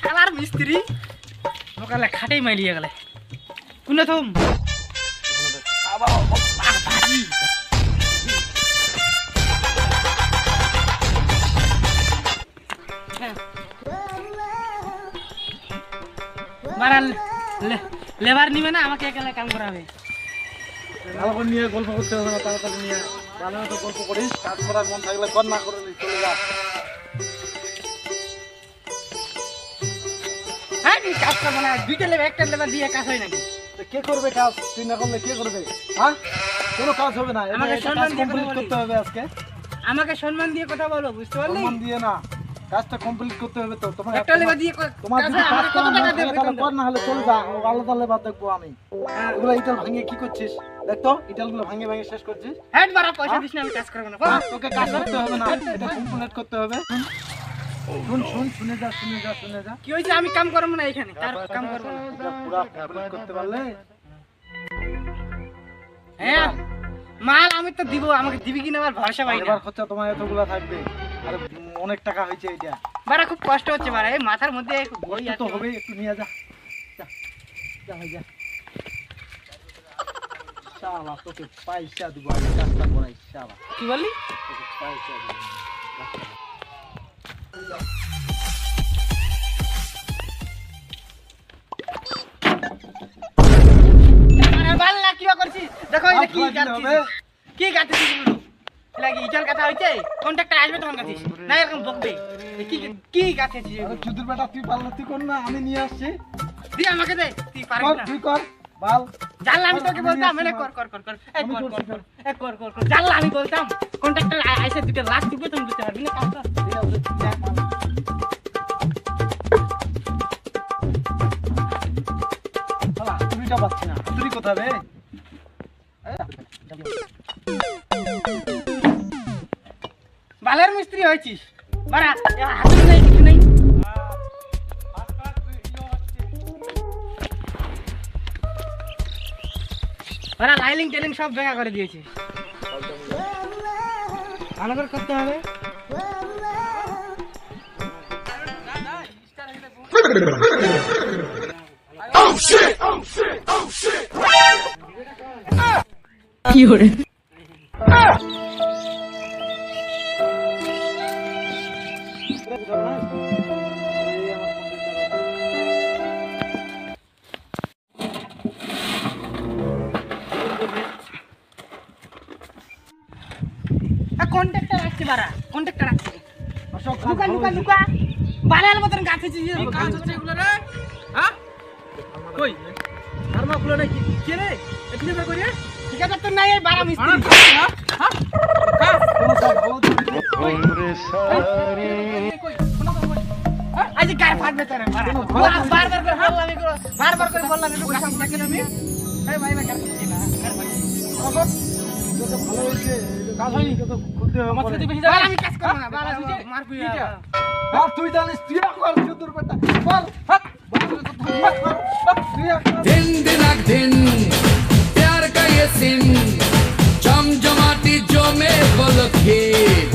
শালার মিস্ত্রি সকালে খাটেই মাইলিয়ে গেলে কোনে থম লেবার নিবে না আমাকে একা কাম করাবে ভালো করে নিয়ে গল্প করতে হবে না তাড়াতাড়ি নিয়ে ভালো মতো গল্প করিস কাজ করার মন থাকলে কর না করে চলে যা হ্যাঁ কাজ করবো না দুইটা লেবার একটা লেবার দিয়ে কাজ হয় নাকি কে করবে কাজ তুই না করলে কে করবে হ্যাঁ কোনো কাজ হবে না আমাকে সম্মান দিয়ে কমপ্লিট করতে হবে আজকে আমাকে সম্মান দিয়ে কথা বলো বুঝতে পারলি সম্মান দিয়ে না কাজটা কমপ্লিট করতে হবে তো তোমার একটা লেবার দিয়ে তোমার যদি কাজ করা না থাকে তাহলে কর না হলে চলে যা আলাদা লেবার দেখবো আমি এগুলো ইটাল ভাঙিয়ে কি করছিস দেখ তো ইটালগুলো ভাঙিয়ে ভাঙিয়ে শেষ করছিস হ্যাঁ বারা পয়সা দিস না আমি কাজ করব না তোকে কাজ করতে হবে না এটা কমপ্লিট করতে হবে শুন শুন শুনে যা শুনে যা শুনে যা কি হইছে আমি কাম করব না এখানে কার কাম করব না এটা পুরো কমপ্লিট করতে পারলে হ্যাঁ মাল আমি তো দিব আমাকে দিবি কিনা আবার ভরসা পাই না এবার খরচা তোমার এতগুলা থাকবে আর অনেক টাকা হয়েছে এটা বারা খুব কষ্ট হচ্ছে বারা এই মাথার মধ্যে বই তো আছে হবে একটু নিয়ে যা যা যা ভাই যা শালা তোকে পয়সা দিব আমি কাজটা করাই শালা কি বললি তোকে পয়সা দিব আরে বাল্লা কি করছিস দেখো এই কি গাচ্ছিস কি গাচ্ছিস বলো লাগি ইজাল কথা হইছে কন্ট্রাক্টর আসবে তখন গাচ্ছিস না এরকম বকবে কি কি গাচ্ছিস চুদির বেটা তুই পারলে তুই কর না আমি নিয়ে আসছি দি আমাকে দে তুই পারবি কর না তুই কর বাল জানলা আমি তোকে বলতাম মানে কর কর কর কর এই কর কর কর এই কর কর কর জানলা আমি বলতাম কন্ট্রাক্টর আইসে দুটো লাখ দিবে তুমি দিতে পারবি না কাজ কর শালা তুইটা পাচ্ছি না তুই কোথা বে বালের মিস্ত্রি হয়েছিস বারা হাতুড়ি নাই কিছু নাই বারা লাইলিং টেলিং সব বেকা করে দিয়েছিস ভালো করে করতে হবে কি হরে কন্ট্রাক্টর আসছে বারা কন্ট্রাক্টর আসছে লুকা লুকা লুকা বালার মতন গাছ হচ্ছে কাজ হচ্ছে এগুলো রে হ্যাঁ কই ফার্মাগুলো নাকি কে রে এখানে বের করিয়ে ঠিক আছে তো নাই এই বারা মিস্ত্রি হ্যাঁ হ্যাঁ কোনো সব ভালো ওরে সারি আজ গায়ে ফাটবে তোরে বারবার করে বললাম আমি বারবার করে বললাম একটু কাজ থাকে না আমি এই ভাই ভাই করছি না ভালো হয়েছে কাজ হয়নি তো খুলতে হবে আমার সাথে বেশি যাবে আমি কাজ করব না বালা বুঝে মারবি আর তুই জানিস তুই কর চুদুর বেটা বল হাত दिन दिनक दिन प्यार का ये सिन चमचमाती जो में बोल खेल